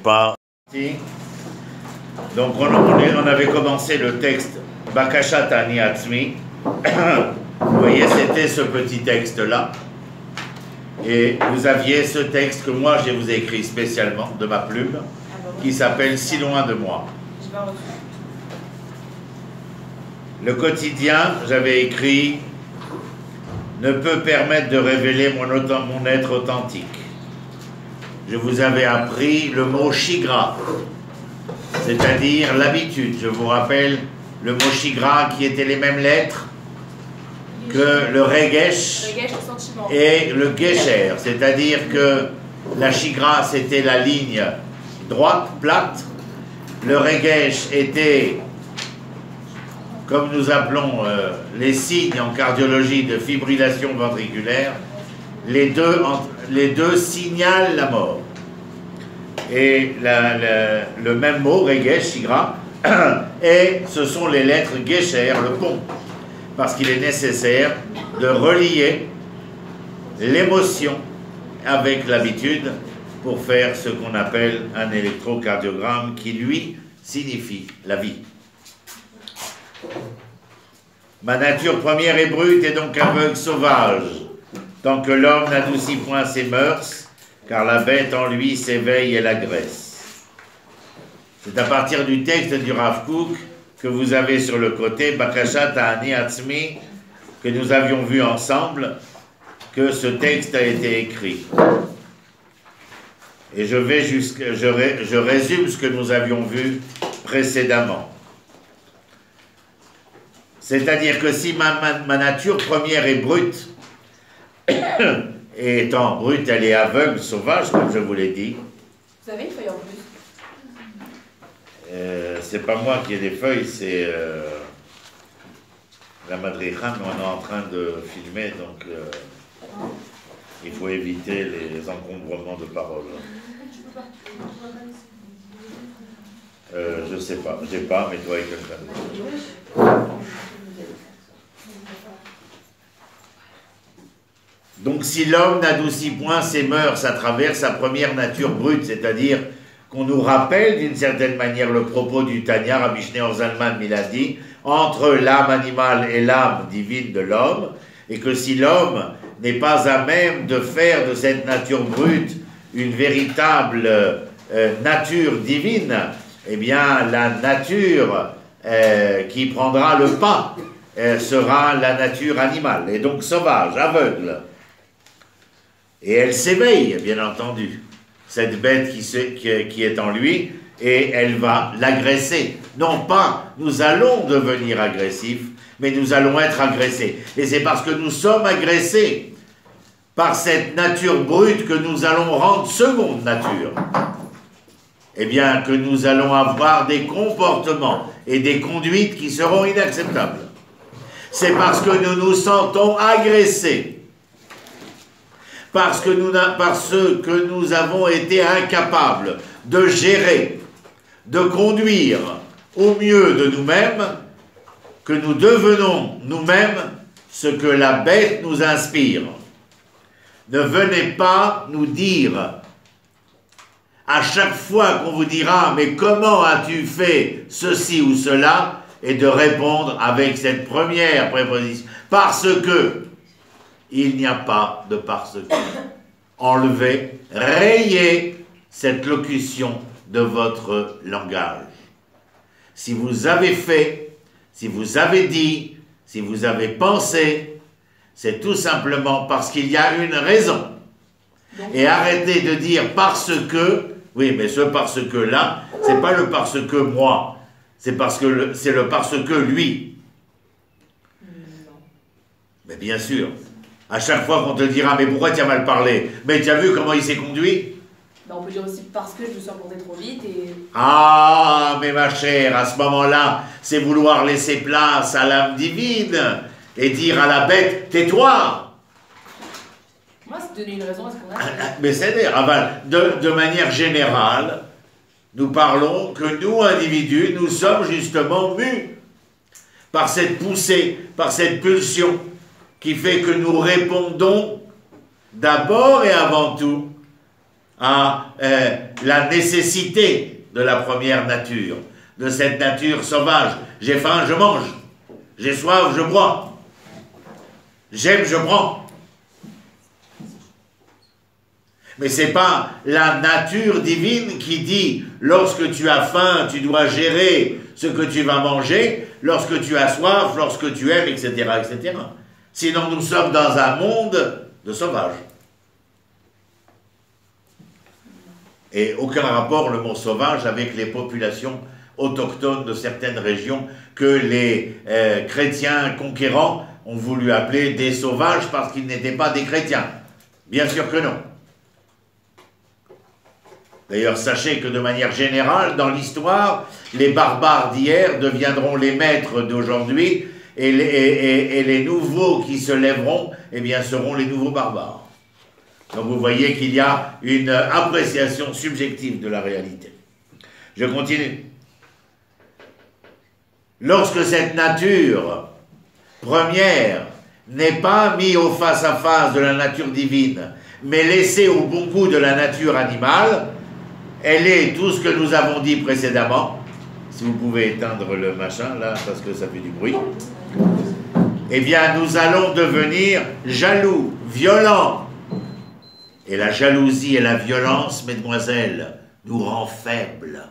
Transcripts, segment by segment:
pas. Donc on avait commencé le texte Bakashat Ani Atzmi. Vous voyez, c'était ce petit texte-là. Et vous aviez ce texte que moi je vous ai écrit spécialement de ma plume, qui s'appelle Si loin de moi. Le quotidien, j'avais écrit, ne peut permettre de révéler mon être authentique. Je vous avais appris le mot shigra, c'est-à-dire l'habitude. Je vous rappelle le mot shigra qui était les mêmes lettres que le regesh et le gesher, c'est-à-dire que la shigra c'était la ligne droite, plate, le regesh était, comme nous appelons les signes en cardiologie de fibrillation ventriculaire, les deux signalent la mort. Et le même mot, regesh, shigra, et ce sont les lettres gesher, le pont, parce qu'il est nécessaire de relier l'émotion avec l'habitude pour faire ce qu'on appelle un électrocardiogramme qui, lui, signifie la vie. Ma nature première est brute et donc aveugle sauvage, tant que l'homme n'adoucit point ses mœurs, car la bête en lui s'éveille et l'agresse. C'est à partir du texte du Rav Kook que vous avez sur le côté, Bakashat Ani Atzmi, que nous avions vu ensemble, que ce texte a été écrit. Et je résume ce que nous avions vu précédemment. C'est-à-dire que si ma nature première est brute, et étant brute, elle est aveugle, sauvage, comme je vous l'ai dit. Vous avez une feuille en plus? C'est pas moi qui ai des feuilles, c'est la madricha, mais on est en train de filmer, donc il faut éviter les encombrements de paroles. Je sais pas, j'ai pas, mais toi avec quelqu'un. Donc si l'homme n'adoucit point ses mœurs à travers sa première nature brute, c'est-à-dire qu'on nous rappelle d'une certaine manière le propos du Tanya, Rabbi Shneur Zalman Miladi, entre l'âme animale et l'âme divine de l'homme, et que si l'homme n'est pas à même de faire de cette nature brute une véritable nature divine, eh bien la nature qui prendra le pas sera la nature animale, et donc sauvage, aveugle. Et elle s'éveille, bien entendu, cette bête qui est en lui, et elle va l'agresser. Non pas nous allons devenir agressifs, mais nous allons être agressés. Et c'est parce que nous sommes agressés par cette nature brute que nous allons rendre seconde nature. Eh bien, que nous allons avoir des comportements et des conduites qui seront inacceptables. C'est parce que nous nous sentons agressés. Parce que nous avons été incapables de gérer, de conduire au mieux de nous-mêmes, que nous devenons nous-mêmes ce que la bête nous inspire. Ne venez pas nous dire, à chaque fois qu'on vous dira « mais comment as-tu fait ceci ou cela ?» et de répondre avec cette première préposition « parce que ». Il n'y a pas de parce que. Enlevez, rayez cette locution de votre langage. Si vous avez fait, si vous avez dit, si vous avez pensé, c'est tout simplement parce qu'il y a une raison. Et arrêtez de dire parce que, oui, mais ce parce que là, c'est pas le parce que moi, c'est parce que c'est le parce que lui. Mais bien sûr. À chaque fois qu'on te dira, mais pourquoi tu as mal parlé? Mais tu as vu comment il s'est conduit? Ben, on peut dire aussi parce que je me suis emporté trop vite et... Ah, mais ma chère, à ce moment-là, c'est vouloir laisser place à l'âme divine et dire à la bête, tais-toi. Moi, c'est donner une raison à ce qu'on a. Mais c'est-à-dire, de manière générale, nous parlons que nous, individus, nous sommes justement mus par cette poussée, par cette pulsion, qui fait que nous répondons d'abord et avant tout à la nécessité de la première nature, de cette nature sauvage. J'ai faim, je mange. J'ai soif, je bois. J'aime, je prends. Mais ce n'est pas la nature divine qui dit, lorsque tu as faim, tu dois gérer ce que tu vas manger, lorsque tu as soif, lorsque tu aimes, etc., etc. Sinon, nous sommes dans un monde de sauvages. Et aucun rapport, le mot sauvage, avec les populations autochtones de certaines régions que les chrétiens conquérants ont voulu appeler des sauvages parce qu'ils n'étaient pas des chrétiens. Bien sûr que non. D'ailleurs, sachez que de manière générale, dans l'histoire, les barbares d'hier deviendront les maîtres d'aujourd'hui et les nouveaux qui se lèveront, eh bien, seront les nouveaux barbares. Donc vous voyez qu'il y a une appréciation subjective de la réalité. Je continue. Lorsque cette nature première n'est pas mise au face-à-face de la nature divine, mais laissée au bon goût de la nature animale, elle est tout ce que nous avons dit précédemment. Si vous pouvez éteindre le machin là, parce que ça fait du bruit. Eh bien, nous allons devenir jaloux, violents. Et la jalousie et la violence, mesdemoiselles, nous rend faibles.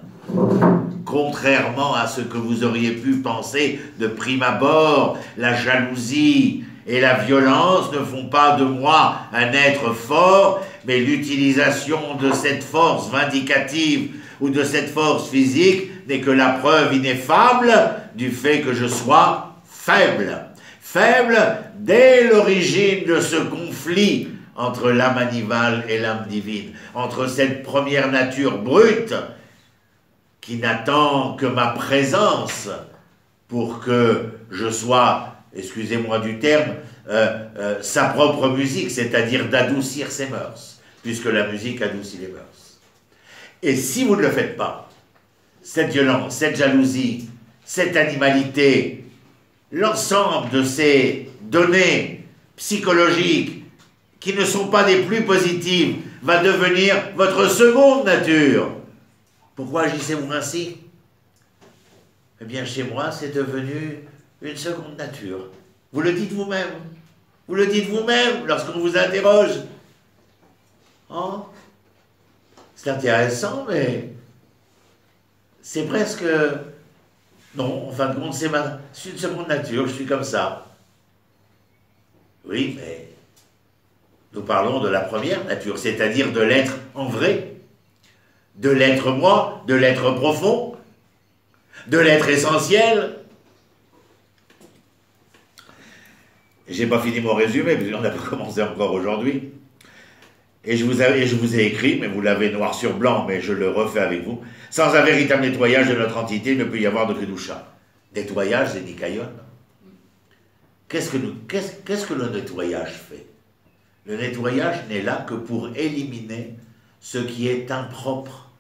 Contrairement à ce que vous auriez pu penser de prime abord, la jalousie et la violence ne font pas de moi un être fort, mais l'utilisation de cette force vindicative ou de cette force physique n'est que la preuve ineffable du fait que je sois faible. Faible dès l'origine de ce conflit entre l'âme animale et l'âme divine, entre cette première nature brute qui n'attend que ma présence pour que je sois, excusez-moi du terme, sa propre musique, c'est-à-dire d'adoucir ses mœurs, puisque la musique adoucit les mœurs. Et si vous ne le faites pas, cette violence, cette jalousie, cette animalité, l'ensemble de ces données psychologiques qui ne sont pas des plus positives, va devenir votre seconde nature. Pourquoi agissez-vous ainsi? Eh bien, chez moi, c'est devenu une seconde nature. Vous le dites vous-même. Vous le dites vous-même lorsqu'on vous interroge. Oh, c'est intéressant, mais c'est presque... Non, en fin de compte, c'est une seconde nature, je suis comme ça. Oui, mais nous parlons de la première nature, c'est-à-dire de l'être en vrai, de l'être moi, de l'être profond, de l'être essentiel. J'ai pas fini mon résumé, parce qu'on n'a pas commencé encore aujourd'hui. Et je vous ai écrit, mais vous l'avez noir sur blanc, mais je le refais avec vous. Sans un véritable nettoyage de notre entité, il ne peut y avoir de kedusha. Nettoyage, c'est nikayon. Qu'est-ce que le nettoyage fait? Le nettoyage n'est là que pour éliminer ce qui est impropre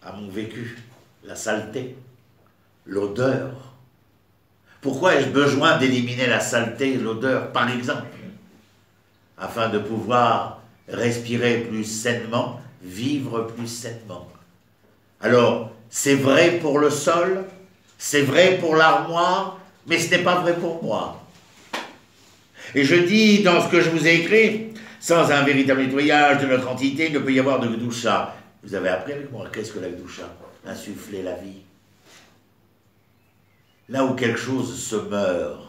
à mon vécu, la saleté, l'odeur. Pourquoi ai-je besoin d'éliminer la saleté et l'odeur, par exemple? Afin de pouvoir respirer plus sainement, vivre plus sainement. Alors, c'est vrai pour le sol, c'est vrai pour l'armoire, mais ce n'est pas vrai pour moi. Et je dis dans ce que je vous ai écrit, sans un véritable nettoyage de notre entité, il ne peut y avoir de Gdusha. Vous avez appris avec moi, qu'est-ce que la Gdusha? Insuffler la vie. Là où quelque chose se meurt,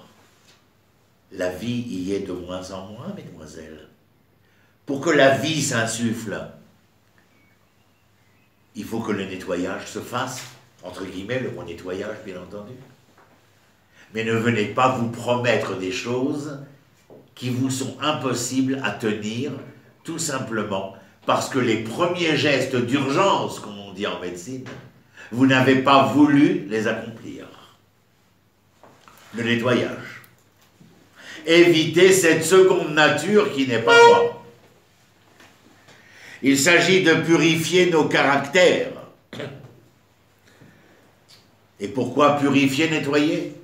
la vie y est de moins en moins, mesdemoiselles. Pour que la vie s'insuffle, il faut que le nettoyage se fasse, entre guillemets, le mot nettoyage, bien entendu. Mais ne venez pas vous promettre des choses qui vous sont impossibles à tenir, tout simplement parce que les premiers gestes d'urgence, comme on dit en médecine, vous n'avez pas voulu les accomplir. Le nettoyage. Évitez cette seconde nature qui n'est pas moi. Il s'agit de purifier nos caractères. Et pourquoi purifier, nettoyer?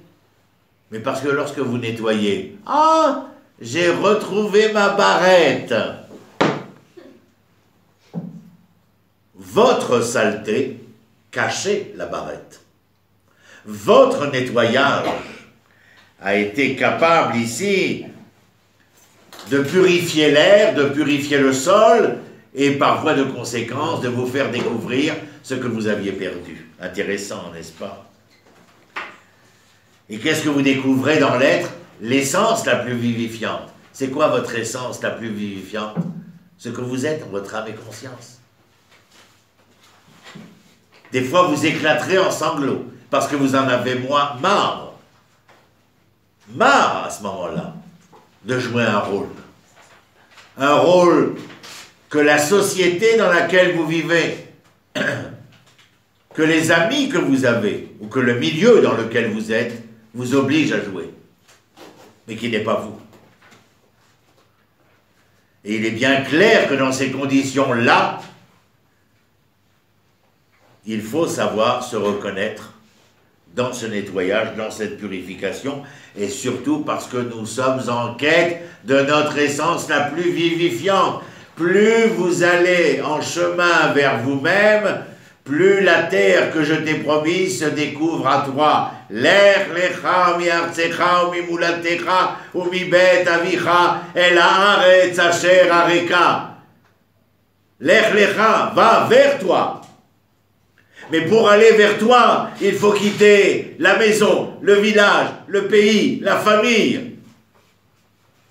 Mais parce que lorsque vous nettoyez, ah, j'ai retrouvé ma barrette. votre saleté cachait la barrette. Votre nettoyage a été capable ici de purifier l'air, de purifier le sol, et par voie de conséquence de vous faire découvrir ce que vous aviez perdu. Intéressant, n'est-ce pas? Et qu'est-ce que vous découvrez dans l'être? L'essence la plus vivifiante. C'est quoi votre essence la plus vivifiante? Ce que vous êtes, votre âme et conscience. Des fois, vous éclaterez en sanglots, parce que vous en avez marre. Marre, à ce moment-là, de jouer un rôle. Un rôle que la société dans laquelle vous vivez, que les amis que vous avez, ou que le milieu dans lequel vous êtes, vous oblige à jouer, mais qui n'est pas vous. Et il est bien clair que dans ces conditions-là, il faut savoir se reconnaître dans ce nettoyage, dans cette purification, et surtout parce que nous sommes en quête de notre essence la plus vivifiante. Plus vous allez en chemin vers vous-même, plus la terre que je t'ai promise se découvre à toi. Lech lecha mi artsecha ou mi mulatecha ou mi bet avicha el haaretz asher areka. Lech lecha, va vers toi. Mais pour aller vers toi, il faut quitter la maison, le village, le pays, la famille.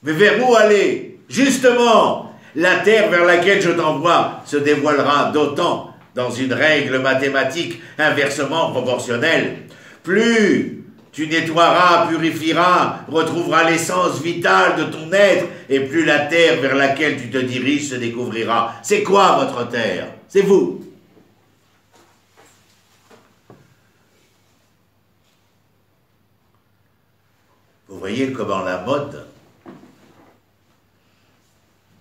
Mais vers où aller? Justement, la terre vers laquelle je t'envoie se dévoilera d'autant dans une règle mathématique inversement proportionnelle. Plus tu nettoieras, purifieras, retrouveras l'essence vitale de ton être, et plus la terre vers laquelle tu te diriges se découvrira. C'est quoi votre terre? C'est vous. Vous voyez comment la mode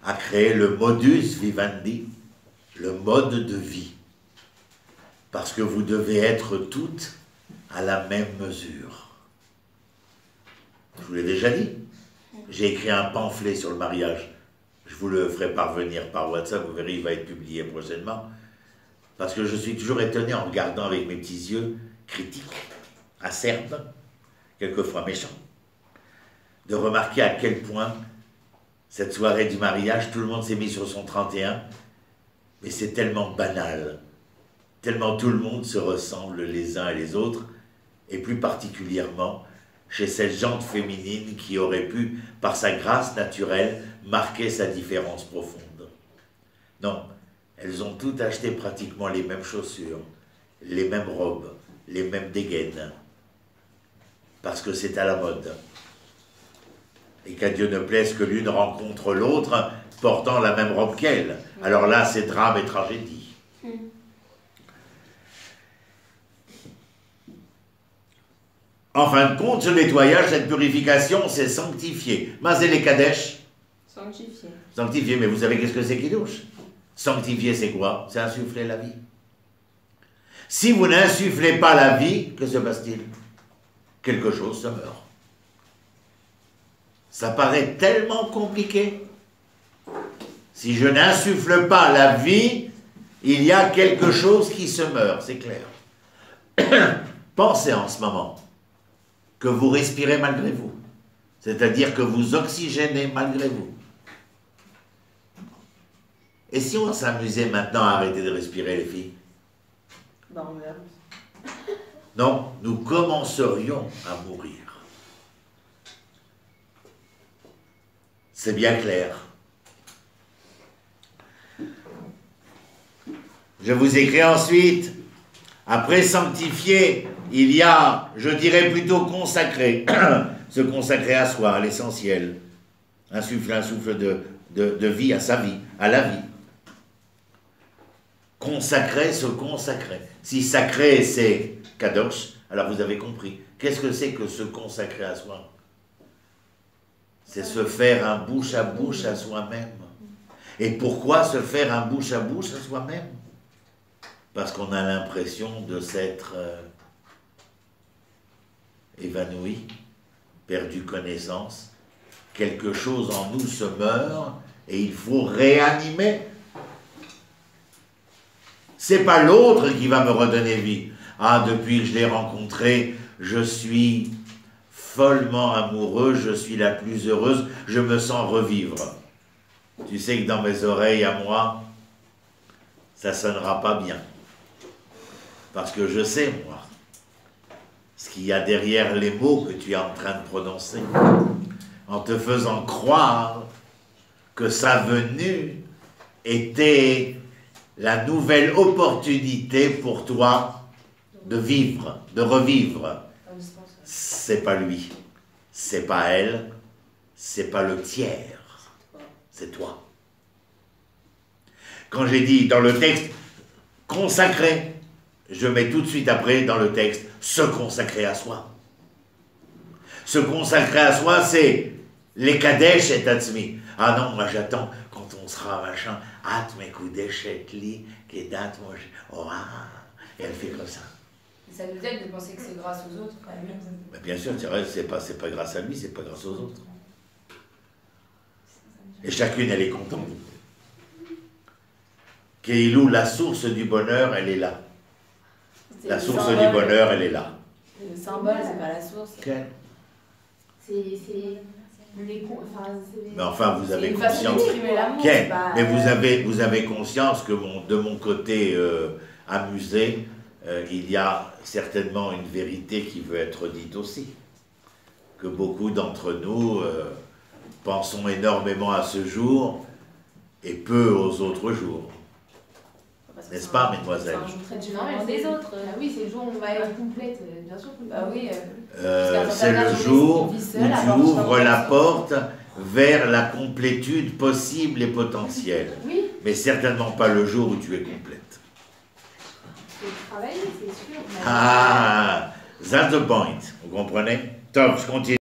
a créé le modus vivendi, le mode de vie. Parce que vous devez être toutes à la même mesure. Je vous l'ai déjà dit. J'ai écrit un pamphlet sur le mariage. Je vous le ferai parvenir par WhatsApp, vous verrez, il va être publié prochainement. Parce que je suis toujours étonné en regardant avec mes petits yeux critiques, acerbes, quelquefois méchants, de remarquer à quel point cette soirée du mariage, tout le monde s'est mis sur son 31, mais c'est tellement banal, tellement tout le monde se ressemble les uns et les autres, et plus particulièrement chez cette gente féminine qui aurait pu, par sa grâce naturelle, marquer sa différence profonde. Non, elles ont toutes acheté pratiquement les mêmes chaussures, les mêmes robes, les mêmes dégaines, parce que c'est à la mode. Et qu'à Dieu ne plaise que l'une rencontre l'autre portant la même robe qu'elle. Alors là, c'est drame et tragédie. En fin de compte, ce nettoyage, cette purification, c'est sanctifié. Mazel et Kadesh. Sanctifié. Sanctifié, mais vous savez qu'est-ce que c'est qui douche? Sanctifié, c'est quoi? C'est insuffler la vie. Si vous n'insufflez pas la vie, que se passe-t-il? Quelque chose se meurt. Ça paraît tellement compliqué. Si je n'insuffle pas la vie, il y a quelque chose qui se meurt, c'est clair. Pensez en ce moment que vous respirez malgré vous. C'est-à-dire que vous oxygénez malgré vous. Et si on s'amusait maintenant à arrêter de respirer, les filles? Ben, on verra. Non, nous commencerions à mourir. C'est bien clair. Je vous écris ensuite, après sanctifier, il y a, je dirais plutôt consacrer, se consacrer à soi, à l'essentiel, insuffler un souffle de vie à sa vie, à la vie. Consacrer, se consacrer. Si sacré c'est kadosh, alors vous avez compris. Qu'est-ce que c'est que se consacrer à soi? C'est se faire un bouche à bouche à soi-même. Et pourquoi se faire un bouche à bouche à soi-même? Parce qu'on a l'impression de s'être évanoui, perdu connaissance. Quelque chose en nous se meurt et il faut réanimer. C'est pas l'autre qui va me redonner vie. Ah, depuis que je l'ai rencontré, je suis follement amoureux, je suis la plus heureuse, je me sens revivre. Tu sais que dans mes oreilles à moi, ça sonnera pas bien. Parce que je sais, moi, ce qu'il y a derrière les mots que tu es en train de prononcer, en te faisant croire que sa venue était la nouvelle opportunité pour toi de vivre, de revivre. C'est pas lui, c'est pas elle, c'est pas le tiers, c'est toi. Quand j'ai dit dans le texte consacré, je mets tout de suite après dans le texte se consacrer à soi. Se consacrer à soi, c'est les kadesh et atzmi. Ah non, moi j'attends quand on sera machin, at me kudesh et li, kedat moi. Oh ah, et elle fait comme ça. Ça nous aide de penser que c'est grâce aux autres. Mais bien sûr, c'est vrai, c'est pas grâce à lui, c'est pas grâce aux autres. Et chacune, elle est contente. Keilou, la source du bonheur, elle est là. La source du bonheur, elle est là. Le symbole, c'est pas la source. Okay. Mais enfin, vous avez conscience. Okay. Mais vous avez conscience que de mon côté amusé, il y a certainement une vérité qui veut être dite aussi. Que beaucoup d'entre nous pensons énormément à ce jour et peu aux autres jours. N'est-ce pas, mesdemoiselles? C'est un jour très différent des autres. Oui, c'est le jour où on va être complète, bien sûr. Bah oui. C'est le jour où tu ouvres la porte vers la complétude possible et potentielle. Oui. Mais certainement pas le jour où tu es complète. C'est travailler, c'est sûr. Ah, that's the point. Vous comprenez? Top, je continue.